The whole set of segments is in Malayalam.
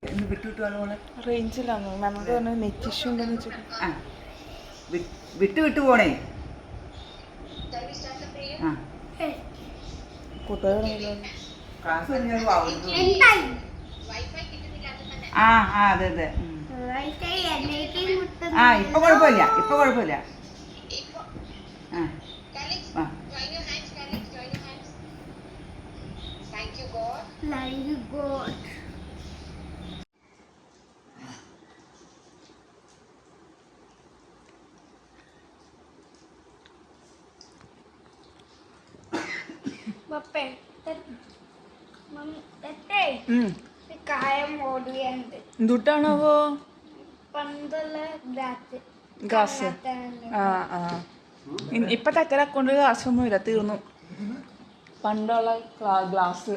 റേഞ്ചിലാണോ നമുക്ക് നെറ്റ് ഇഷ്യൂ ഉണ്ടെന്ന് വെച്ചിട്ട് വിട്ടു വിട്ടു പോണേ. അതെ അതെ. ഇപ്പൊ കുഴപ്പമില്ല, ഇപ്പൊ കുഴപ്പമില്ല. എന്തുട്ടാണാവോ ഗ്ലാസ്. ഇപ്പൊ തക്കര അക്കൗണ്ടിൽ ഗ്ലാസ്സൊന്നുമില്ല, തീർന്നു. പണ്ടുള്ള ഗ്ലാസ്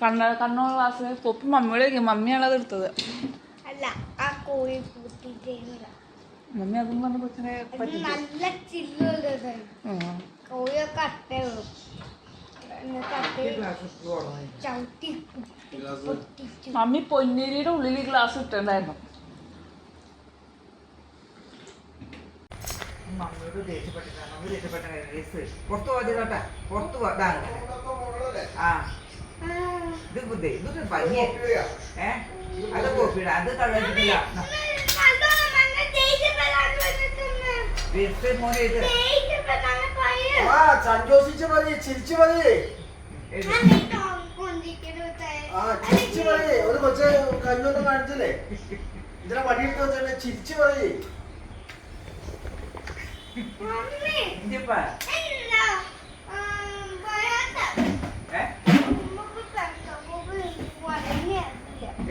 കണ്ണുള്ള ഗ്ലാസ് പൊപ്പി മമ്മിയോട് മമ്മിയാണത് എടുത്തത്. മമ്മി അതും പറഞ്ഞ കൊച്ചിനെ മമ്മി പൊന്നേരിയുടെ ഉള്ളിൽ ഗ്ലാസ് ഇട്ടുണ്ടായിരുന്നു. മമ്മിയോട് പുറത്തു പോകാ, പുറത്തു പോകാ. ഇത് ബുദ്ധി ഇതൊക്കെ ഭംഗിയ. അത് കോപ്പിട, അത് കഴിച്ചിട്ടില്ല. മോനെ ഇത് സന്തോഷിച്ച് മതി, ചിരിച്ചു മതി, ചിരിച്ചു മതി. ഒരു കൊച്ചു കഞ്ഞൊന്നും കാണിച്ചില്ലേ, ഇതിനെ വടിയെടുത്ത് വെച്ചെ ചിരിച്ചു മതി.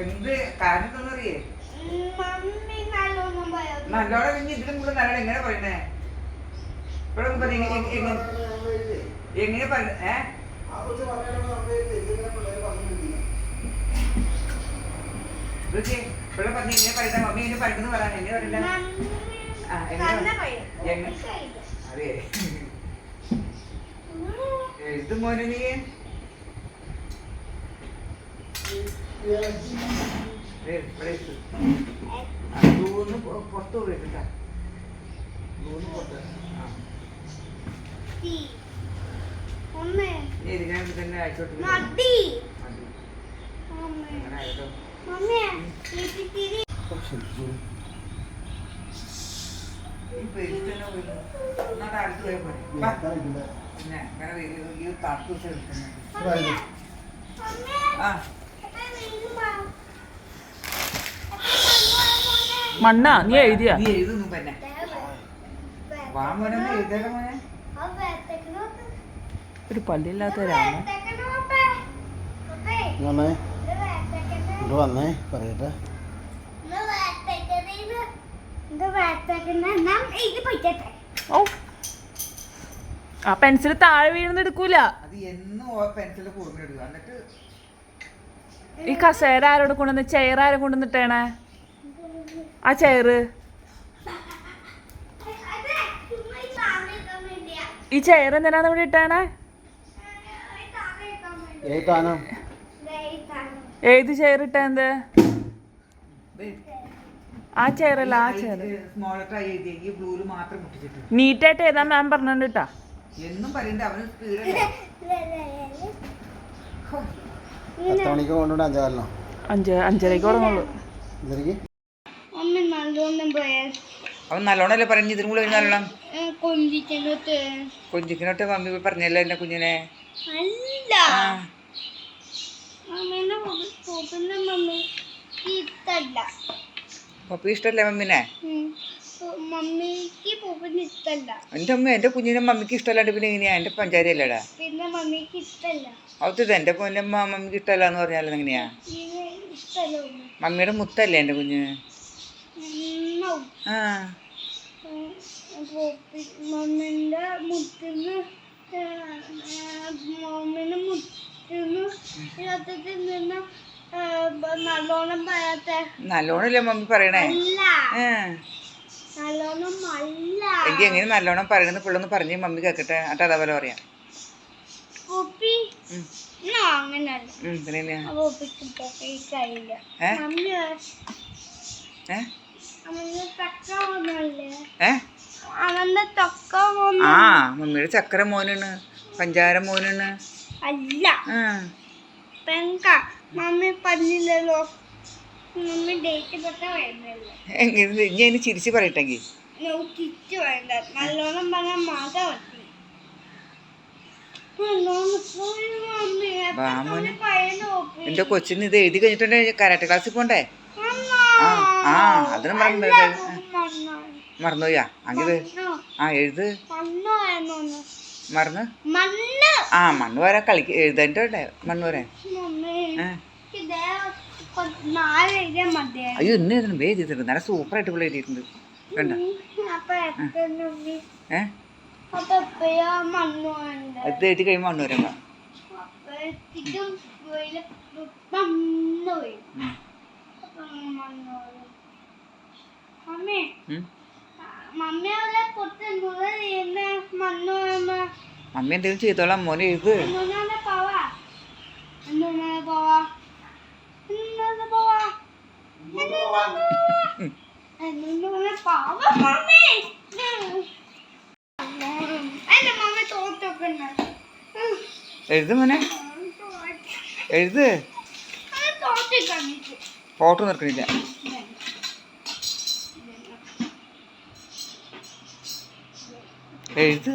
എന്ത് കാരണം എന്നറിയേ? നല്ലോണം ഇനി ഇതിലും കൂടെ നല്ലോണം എങ്ങനെ പറയണേ? ഇപ്പോഴും എങ്ങനെ പറഞ്ഞേ? ഇപ്പോഴും പറഞ്ഞു എങ്ങനെ പറയണ്ട, മമ്മി എങ്ങനെ പറയുന്നത് പറയാൻ എങ്ങനെ പറയണ്ട? അതെ എഴുതും മോനെ നീ. പുറത്തു പോയിട്ടാ ഇതിനകത്ത് തന്നെ ആയിക്കോട്ടെ. അടുത്ത് പോയ പോലെ പിന്നെ അങ്ങനെ ഈ തട്ടു മണ്ണാ നീ എഴുതിയ നീ എഴുതുന്നു പിന്നെ വാ മോനെ എഴുതേല മോനെ. ഒരു പല്ലില്ലാത്ത രാമ വന്നേ പറയട്ടെ. ഓ ആ പെൻസിൽ താഴെ വീഴുന്ന എടുക്കൂല. അത് എന്നും പെൻസില് കൂർന്നിടുക. എന്നിട്ട് ഈ കസേര ആരോട് കൊണ്ടുവന്ന്, ചെയർ ആരെ കൊണ്ടുവന്നിട്ടേണേ? ആ ചെയറ്, ഈ ചെയർ എന്തിനാണ് ഇവിടെ ഇട്ടേണേ? ഏത് ചെയർ ഇട്ടേന്ത്? ആ ചെയറല്ല, ആ ചെയർ നീറ്റായിട്ട് ഏതാ മാം പറഞ്ഞിട്ടാ എന്നും പറയണ്ട. അവന് അഞ്ചരക്ക് തുടങ്ങുള്ളൂ. അവൻ നല്ലോണല്ലേ പറഞ്ഞു. ഇതിനും കൂടെ നല്ലോണം കൊഞ്ചിക്കനോട്ട് മമ്മി പറഞ്ഞല്ലോ എന്റെ കുഞ്ഞിനെ. പപ്പി ഇഷ്ടല്ലേ മമ്മിനെ? എന്റെ അമ്മ എന്റെ കുഞ്ഞിനെ മമ്മിക്ക് ഇഷ്ടമല്ലാണ്ട് പിന്നെ എങ്ങനെയാ? എന്റെ പഞ്ചാരി അല്ലേടാ. അവത്തത് എന്റെ പൊന്നെ മമ്മിക്ക് ഇഷ്ടമല്ല എന്ന് പറഞ്ഞാലും എങ്ങനെയാ? മമ്മിയുടെ മുത്തല്ലേ എന്റെ കുഞ്ഞ്? മമ്മിന്റെ മുത്തിന് നല്ലോണം പറയാത്തെ. നല്ലോണല്ലേ മമ്മി പറയണേ? എങ്കിൽ എങ്ങനെ നല്ലോണം പറയണെന്ന് പിള്ളൊന്ന് പറഞ്ഞ് മമ്മി കേക്കട്ടെ. എന്നിട്ട് അതേപോലെ പറയാം. അങ്ങനല്ല പിന്നെങ്ങനെയാ അപ്പൊ കഴിയില്ല ഏ? മമ്മി ഏ അവന്റെ തക്ക ഒന്നല്ലേ ഏ അവന്റെ തക്ക ആ മമ്മിയുടെ ചക്കര മോനാണ് പഞ്ചാര മോനാണ് അല്ല ആ പെങ്ക മമ്മി പറഞ്ഞില്ലല്ലോ മമ്മി ഡേറ്റ് തൊട്ട വേണ്ടല്ലേ എങ്ങനെ ഞാൻ ചിരിച്ച് പറയട്ടെങ്കിൽ കിറ്റ് വേണ്ട നല്ലോണം പറഞ്ഞാൽ മാത്രം മതി ബാമോന് എൻ്റെ കൊച്ചിന് ഇത് എഴുതി കഴിഞ്ഞിട്ടുണ്ടെങ്കിൽ കരാട്ടെ ക്ലാസ്സിൽ പോണ്ടേ ആ അതിനും മറന്നുപോയാ അങ്ങനെ ആ എഴുത് മറന്ന് ആ മണ്ണ് വരാൻ കളിക്ക് എഴുതാൻ്റെ മണ്ണ് വരാൻ അയ്യോ ഇന്ന് എഴുതണം വേ എഴുതിയിട്ടുണ്ട് നല്ല സൂപ്പറായിട്ട് ഇവിടെ എഴുതിയിട്ടുണ്ട് കണ്ട ഏ അത് എഴുതി കഴിയുമ്പോൾ മണ്ണ് വരാൻ മമ്മി എന്തെങ്കിലും ചെയ്തോളാം മോനെ എഴുത് എഴുത് മോനെ എഴുത് ഫോട്ടോ നിൽക്കണില്ല എഴുത്